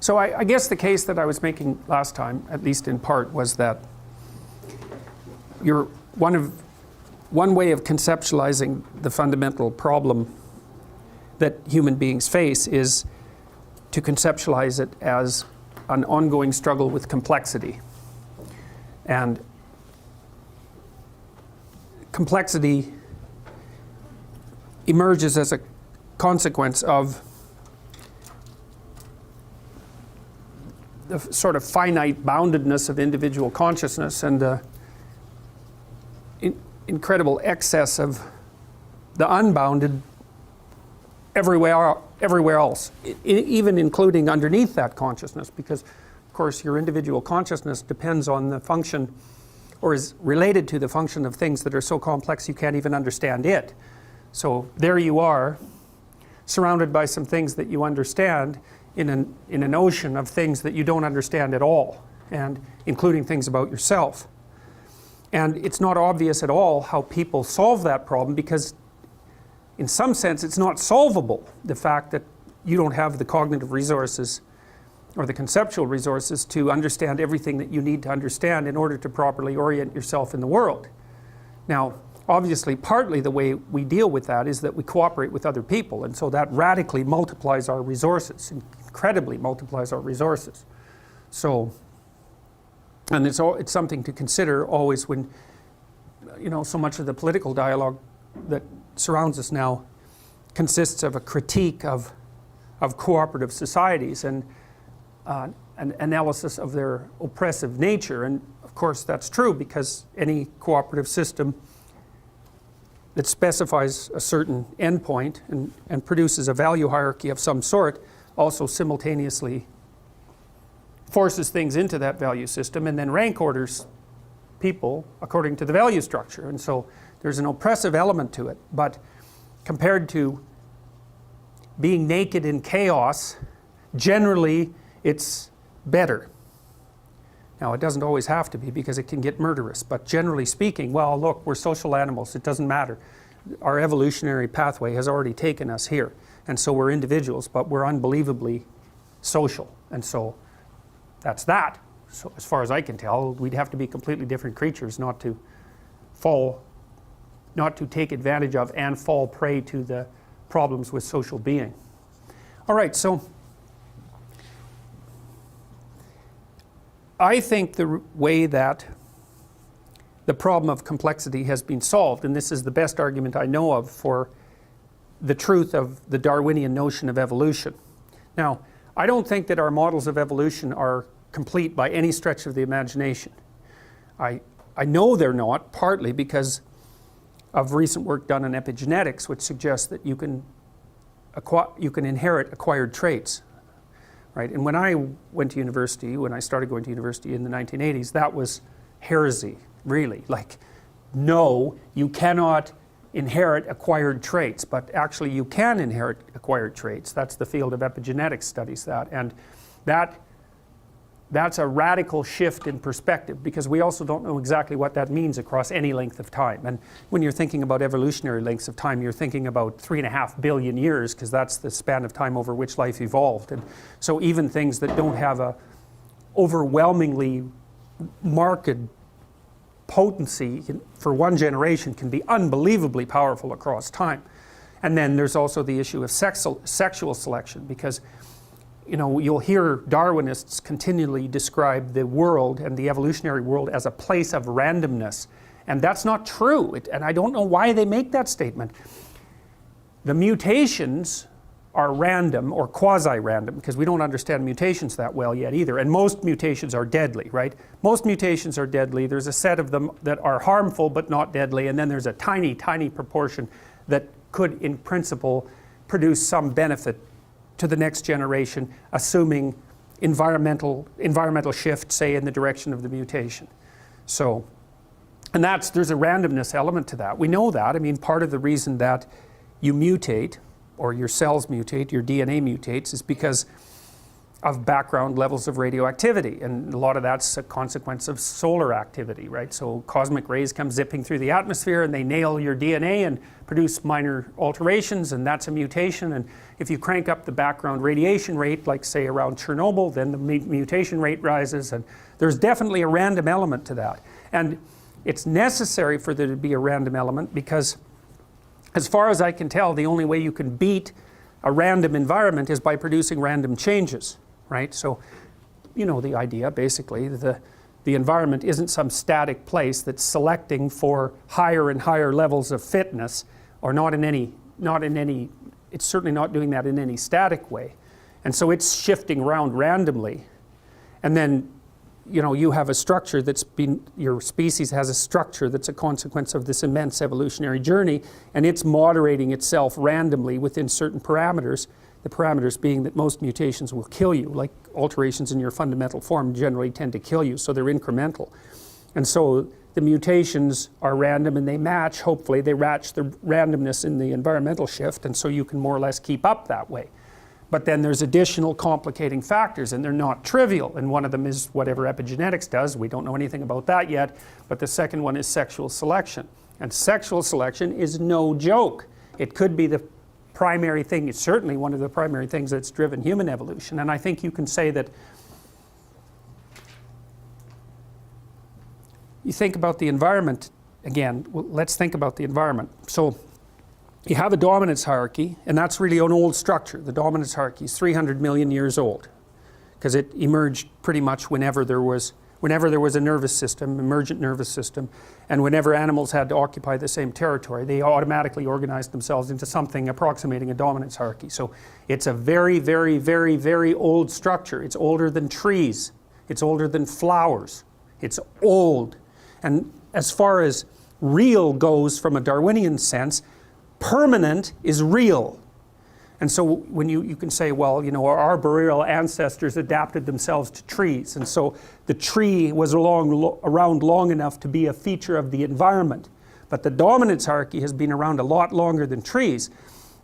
So I guess the case that I was making last time, at least in part, was that one way of conceptualizing the fundamental problem that human beings face is to conceptualize it as an ongoing struggle with complexity. And complexity emerges as a consequence of the sort of finite boundedness of individual consciousness and the incredible excess of the unbounded everywhere else, even including underneath that consciousness, because of course your individual consciousness depends on the function, or is related to the function, of things that are so complex you can't even understand it. So there you are, surrounded by some things that you understand in an ocean of things that you don't understand at all, and including things about yourself. And it's not obvious at all how people solve that problem, because in some sense it's not solvable. The fact that you don't have the cognitive resources or the conceptual resources to understand everything that you need to understand in order to properly orient yourself in the world. Now, obviously, partly the way we deal with that is that we cooperate with other people, and so that radically multiplies our resources, incredibly multiplies our resources. So, and it's something to consider always when, so much of the political dialogue that surrounds us now consists of a critique of cooperative societies and an analysis of their oppressive nature. And of course that's true, because any cooperative system that specifies a certain endpoint and produces a value hierarchy of some sort also simultaneously forces things into that value system and then rank orders people according to the value structure. And so there's an oppressive element to it. But compared to being naked in chaos, generally it's better. Now, it doesn't always have to be, because it can get murderous, but generally speaking, well, look, we're social animals, it doesn't matter. Our evolutionary pathway has already taken us here, and so we're individuals, but we're unbelievably social, and so that's that. So as far as I can tell, we'd have to be completely different creatures not to take advantage of and fall prey to the problems with social being. All right, so I think the way that the problem of complexity has been solved, and this is the best argument I know of for the truth of the Darwinian notion of evolution. Now, I don't think that our models of evolution are complete by any stretch of the imagination. I know they're not, partly because of recent work done on epigenetics, which suggests that you can inherit acquired traits. Right? And when I went to university, when I started going to university in the 1980s, that was heresy, really. Like, no, you cannot inherit acquired traits, but actually you can inherit acquired traits. That's the field of epigenetics studies that. And that's a radical shift in perspective, because we also don't know exactly what that means across any length of time. And when you're thinking about evolutionary lengths of time, you're thinking about 3.5 billion years, because that's the span of time over which life evolved. And so even things that don't have a overwhelmingly marked potency for one generation can be unbelievably powerful across time. And then there's also the issue of sexual selection, because you'll hear Darwinists continually describe the world and the evolutionary world as a place of randomness. And that's not true. And I don't know why they make that statement. The mutations are random or quasi-random, because we don't understand mutations that well yet either. And most mutations are deadly, right? Most mutations are deadly. There's a set of them that are harmful but not deadly. And then there's a tiny, tiny proportion that could, in principle, produce some benefit to the next generation, assuming environmental shift, say, in the direction of the mutation. So, and there's a randomness element to that. We know that. I mean, part of the reason that you mutate, or your cells mutate, your DNA mutates, is because background levels of radioactivity, and a lot of that's a consequence of solar activity, right? So cosmic rays come zipping through the atmosphere and they nail your DNA and produce minor alterations, and that's a mutation. And if you crank up the background radiation rate, like say around Chernobyl, then the mutation rate rises, and there's definitely a random element to that. And it's necessary for there to be a random element because, as far as I can tell, the only way you can beat a random environment is by producing random changes. Right? So, you know the idea, basically. The environment isn't some static place that's selecting for higher and higher levels of fitness, or not in any, it's certainly not doing that in any static way. And so it's shifting around randomly. And then, you know, you have a structure that's been, your species has a structure that's a consequence of this immense evolutionary journey, and it's moderating itself randomly within certain parameters. The parameters being that most mutations will kill you, like alterations in your fundamental form generally tend to kill you, so they're incremental. And so the mutations are random and they match, hopefully, they match the randomness in the environmental shift, and so you can more or less keep up that way. But then there's additional complicating factors, and they're not trivial, and one of them is whatever epigenetics does. We don't know anything about that yet, but the second one is sexual selection. And sexual selection is no joke. It could be the primary thing, it's certainly one of the primary things that's driven human evolution. And I think you can say that you think about the environment again. Well, let's think about the environment. So you have a dominance hierarchy, and that's really an old structure. The dominance hierarchy is 300 million years old because it emerged pretty much whenever there was a nervous system, emergent nervous system, and whenever animals had to occupy the same territory, they automatically organized themselves into something approximating a dominance hierarchy. So it's a very, very, very, very old structure. It's older than trees. It's older than flowers. It's old. And as far as real goes from a Darwinian sense, permanent is real. And so when you can say, well, you know, our arboreal ancestors adapted themselves to trees, and so the tree was around long enough to be a feature of the environment. But the dominance hierarchy has been around a lot longer than trees.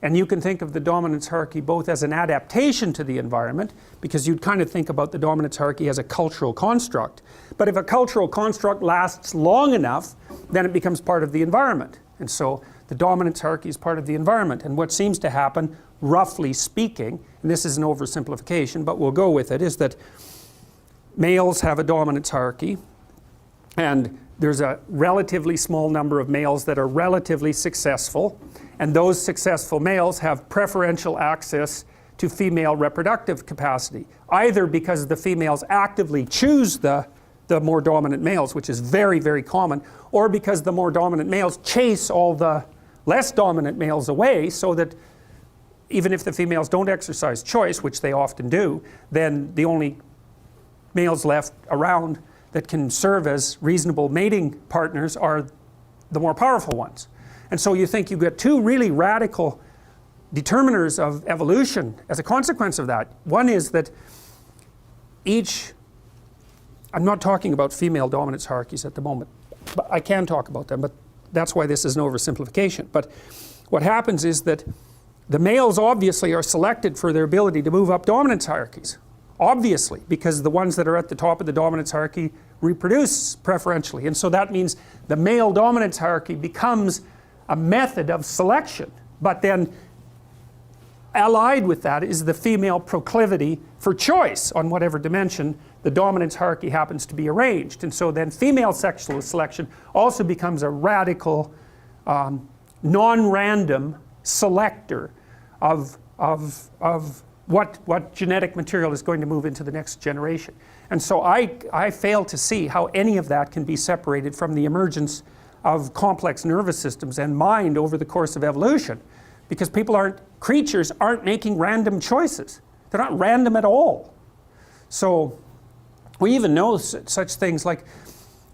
And you can think of the dominance hierarchy both as an adaptation to the environment, because you'd kind of think about the dominance hierarchy as a cultural construct. But if a cultural construct lasts long enough, then it becomes part of the environment. And so the dominance hierarchy is part of the environment. And what seems to happen, roughly speaking, and this is an oversimplification, but we'll go with it, is that males have a dominance hierarchy, and there's a relatively small number of males that are relatively successful, and those successful males have preferential access to female reproductive capacity, either because the females actively choose the more dominant males, which is very, very common, or because the more dominant males chase all the less dominant males away, so that even if the females don't exercise choice, which they often do, then the only males left around that can serve as reasonable mating partners are the more powerful ones. And so you think you get two really radical determiners of evolution as a consequence of that. One is that each, I'm not talking about female dominance hierarchies at the moment, but I can talk about them, but that's why this is an oversimplification. But what happens is that the males obviously are selected for their ability to move up dominance hierarchies. Obviously, because the ones that are at the top of the dominance hierarchy reproduce preferentially. And so that means the male dominance hierarchy becomes a method of selection. But then allied with that is the female proclivity for choice on whatever dimension the dominance hierarchy happens to be arranged. And so then female sexual selection also becomes a radical, non-random selector of what genetic material is going to move into the next generation. And so I fail to see how any of that can be separated from the emergence of complex nervous systems and mind over the course of evolution, because creatures aren't making random choices. They're not random at all. So we even know such things like,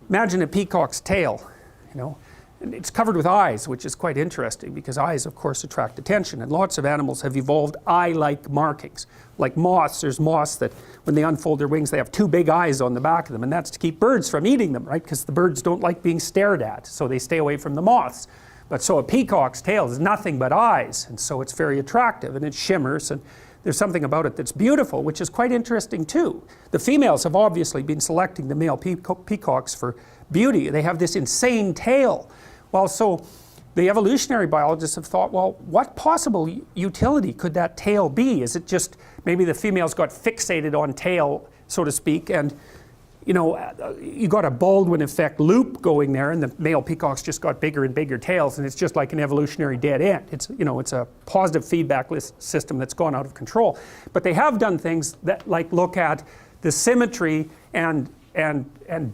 imagine a peacock's tail, you know. It's covered with eyes, which is quite interesting, because eyes, of course, attract attention. And lots of animals have evolved eye-like markings. Like moths, there's moths that, when they unfold their wings, they have two big eyes on the back of them. And that's to keep birds from eating them, right? Because the birds don't like being stared at, so they stay away from the moths. But so a peacock's tail is nothing but eyes. And so it's very attractive, and it shimmers. And there's something about it that's beautiful, which is quite interesting too. The females have obviously been selecting the male peacocks for beauty. They have this insane tail. Well, so the evolutionary biologists have thought, well, what possible utility could that tail be? Is it just maybe the females got fixated on tail, so to speak, and you know, you got a Baldwin effect loop going there, and the male peacocks just got bigger and bigger tails, and it's just like an evolutionary dead end. It's, you know, it's a positive feedback system that's gone out of control. But they have done things that, like, look at the symmetry and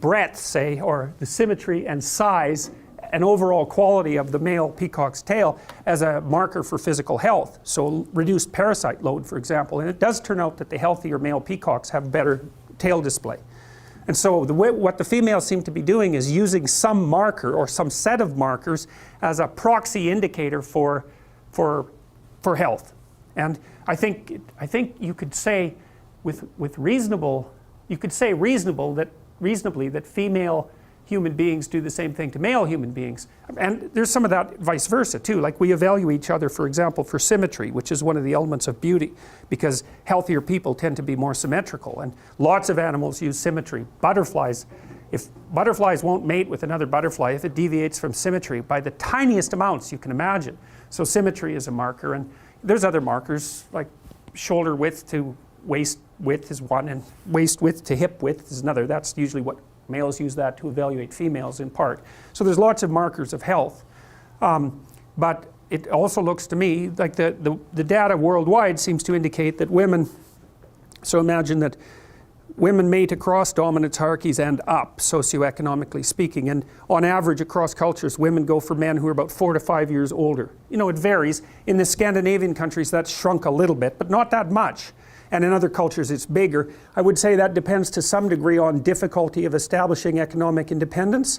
breadth, say, or the symmetry and size and overall quality of the male peacock's tail as a marker for physical health. So reduced parasite load, for example. And it does turn out that the healthier male peacocks have better tail display. And so what the females seem to be doing is using some marker or some set of markers as a proxy indicator for health. And I think you could say reasonably that female human beings do the same thing to male human beings. And there's some of that vice versa too. Like, we evaluate each other, for example, for symmetry, which is one of the elements of beauty, because healthier people tend to be more symmetrical. And lots of animals use symmetry. Butterflies, if butterflies won't mate with another butterfly if it deviates from symmetry by the tiniest amounts you can imagine. So symmetry is a marker, and there's other markers like shoulder width to waist width is one, and waist width to hip width is another. That's usually what males use that to evaluate females in part. So there's lots of markers of health. But it also looks to me like the data worldwide seems to indicate that women, so imagine that women mate across dominance hierarchies and up, socioeconomically speaking. And on average, across cultures, women go for men who are about 4 to 5 years older. You know, it varies. In the Scandinavian countries, that's shrunk a little bit, but not that much. And in other cultures it's bigger. I would say that depends to some degree on difficulty of establishing economic independence,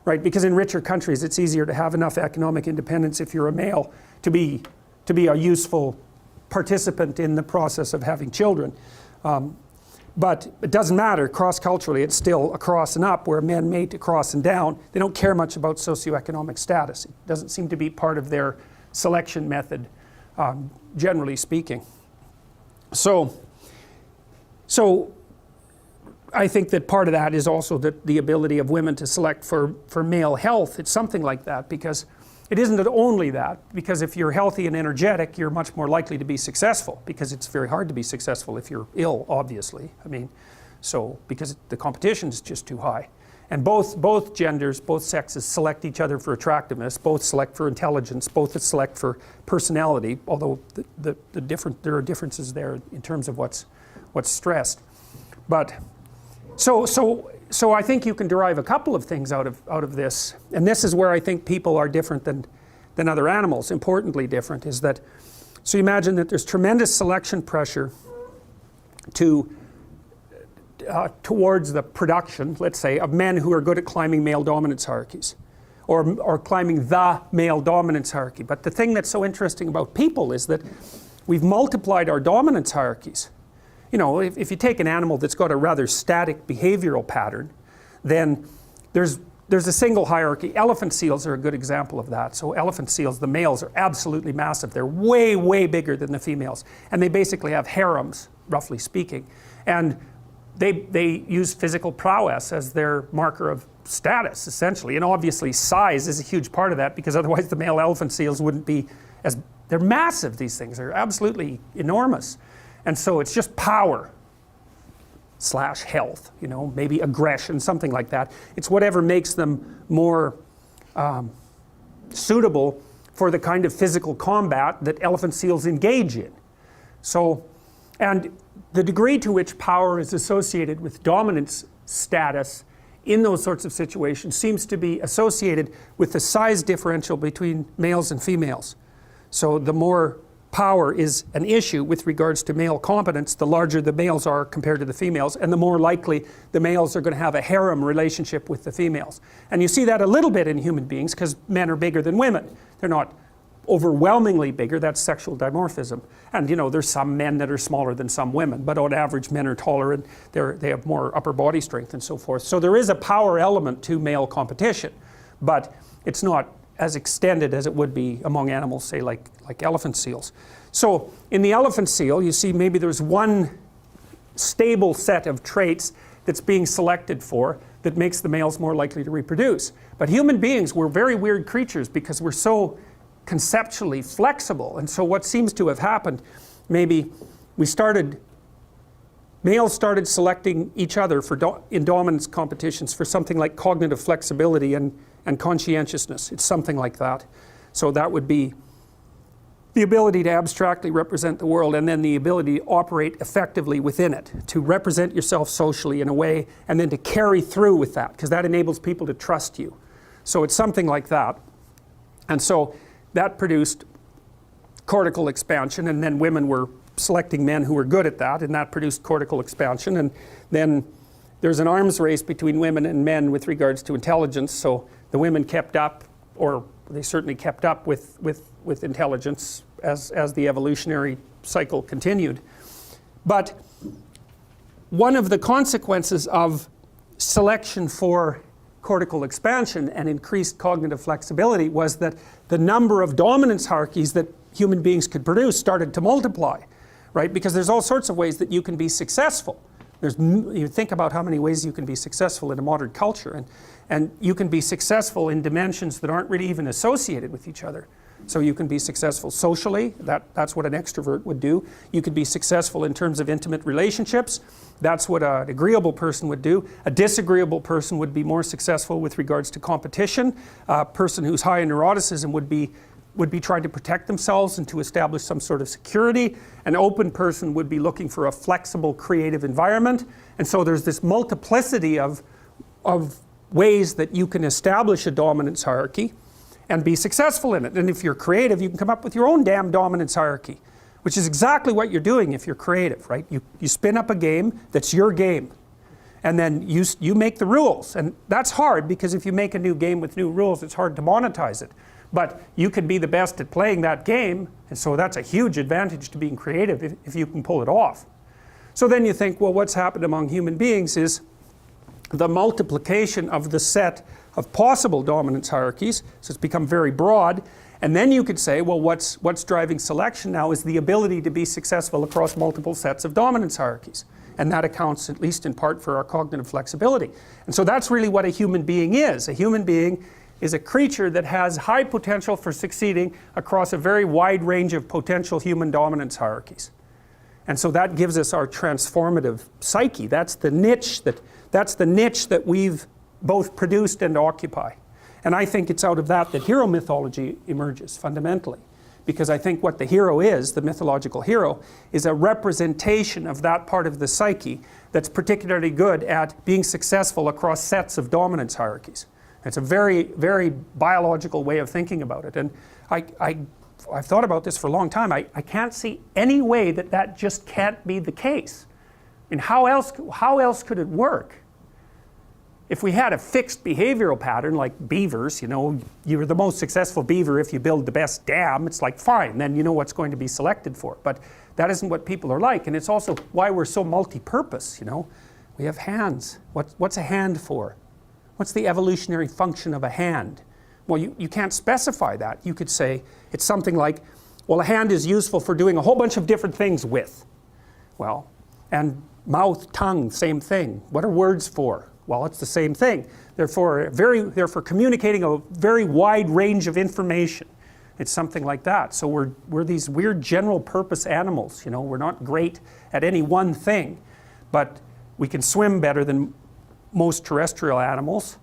right? Because in richer countries it's easier to have enough economic independence if you're a male to be a useful participant in the process of having children. But it doesn't matter, cross-culturally it's still across and up, where men mate across and down. They don't care much about socioeconomic status. It doesn't seem to be part of their selection method, generally speaking. So I think that part of that is also the ability of women to select for male health. It's something like that, because it isn't only that, because if you're healthy and energetic, you're much more likely to be successful, because it's very hard to be successful if you're ill, obviously. I mean, so because the competition is just too high. And both genders, both sexes select each other for attractiveness, both select for intelligence, both select for personality, although there are differences there in terms of what's stressed. But so I think you can derive a couple of things out of this, and this is where I think people are different than other animals. Importantly different is that, so you imagine that there's tremendous selection pressure towards the production, let's say, of men who are good at climbing male dominance hierarchies, or climbing the male dominance hierarchy. But the thing that's so interesting about people is that we've multiplied our dominance hierarchies. You know, if you take an animal that's got a rather static behavioral pattern, then there's a single hierarchy. Elephant seals are a good example of that. So elephant seals, the males are absolutely massive. They're way, way bigger than the females. And they basically have harems, roughly speaking. And they use physical prowess as their marker of status, essentially. And obviously size is a huge part of that, because otherwise the male elephant seals wouldn't be as, they're massive, these things. They're absolutely enormous. And so it's just power / health, you know, maybe aggression, something like that. It's whatever makes them more suitable for the kind of physical combat that elephant seals engage in. So, and the degree to which power is associated with dominance status in those sorts of situations seems to be associated with the size differential between males and females. So the more power is an issue with regards to male competence, the larger the males are compared to the females, and the more likely the males are going to have a harem relationship with the females. And you see that a little bit in human beings, because men are bigger than women. They're not overwhelmingly bigger, that's sexual dimorphism. And you know, there's some men that are smaller than some women, but on average men are taller and they have more upper body strength and so forth. So there is a power element to male competition, but it's not as extended as it would be among animals, say like elephant seals. So in the elephant seal, you see maybe there's one stable set of traits that's being selected for that makes the males more likely to reproduce. But human beings, we're very weird creatures because we're so conceptually flexible. And so what seems to have happened, maybe males started selecting each other in dominance competitions for something like cognitive flexibility and conscientiousness. It's something like that. So that would be the ability to abstractly represent the world, and then the ability to operate effectively within it, to represent yourself socially in a way, and then to carry through with that, because that enables people to trust you. So it's something like that. And so that produced cortical expansion, and then women were selecting men who were good at that, and that produced cortical expansion. And then there's an arms race between women and men with regards to intelligence. So the women kept up, or they certainly kept up with intelligence as the evolutionary cycle continued. But one of the consequences of selection for cortical expansion and increased cognitive flexibility was that the number of dominance hierarchies that human beings could produce started to multiply, right? Because there's all sorts of ways that you can be successful. You think about how many ways you can be successful in a modern culture, and you can be successful in dimensions that aren't really even associated with each other. So you can be successful socially, that's what an extrovert would do. You could be successful in terms of intimate relationships, that's what an agreeable person would do. A disagreeable person would be more successful with regards to competition. A person who's high in neuroticism would be trying to protect themselves and to establish some sort of security. An open person would be looking for a flexible, creative environment. And so there's this multiplicity of ways that you can establish a dominance hierarchy and be successful in it. And if you're creative, you can come up with your own damn dominance hierarchy, which is exactly what you're doing if you're creative, right? You spin up a game that's your game, and then you make the rules. And that's hard, because if you make a new game with new rules, it's hard to monetize it. But you can be the best at playing that game, and so that's a huge advantage to being creative if you can pull it off. So then you think, well, what's happened among human beings is the multiplication of the set of possible dominance hierarchies, so it's become very broad. And then you could say, well, what's driving selection now is the ability to be successful across multiple sets of dominance hierarchies. And that accounts, at least in part, for our cognitive flexibility. And so that's really what a human being is. A human being is a creature that has high potential for succeeding across a very wide range of potential human dominance hierarchies. And so that gives us our transformative psyche. That's the niche that we've both produced and occupy. And I think it's out of that hero mythology emerges fundamentally. Because I think what the hero is, the mythological hero, is a representation of that part of the psyche that's particularly good at being successful across sets of dominance hierarchies. It's a very, very biological way of thinking about it. And I've thought about this for a long time. I can't see any way that just can't be the case. I mean, how else could it work? If we had a fixed behavioral pattern like beavers, you're the most successful beaver if you build the best dam, it's like fine, then you know what's going to be selected for. But that isn't what people are like, and it's also why we're so multi-purpose, We have hands. What's a hand for? What's the evolutionary function of a hand? Well, you can't specify that. You could say it's something like, well, a hand is useful for doing a whole bunch of different things with. Well, and mouth, tongue, same thing. What are words for? Well, it's the same thing. They're for communicating a very wide range of information. It's something like that. So we're these weird general purpose animals. We're not great at any one thing, but we can swim better than most terrestrial animals.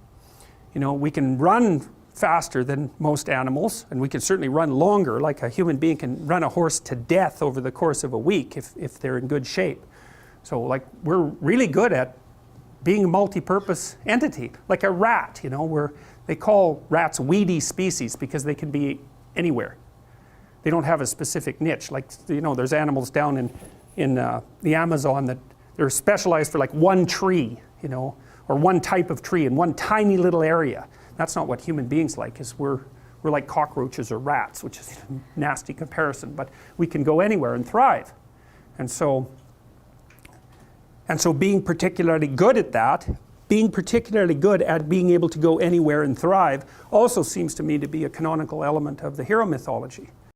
We can run faster than most animals, and we can certainly run longer. Like a human being can run a horse to death over the course of a week if they're in good shape. So we're really good at being a multi-purpose entity, like a rat. They call rats weedy species because they can be anywhere. They don't have a specific niche. There's animals down in the Amazon that they're specialized for one tree, or one type of tree in one tiny little area. That's not what human beings like, because we're like cockroaches or rats, which is a nasty comparison, but we can go anywhere and thrive. And so being particularly good at that being particularly good at being able to go anywhere and thrive also seems to me to be a canonical element of the hero mythology.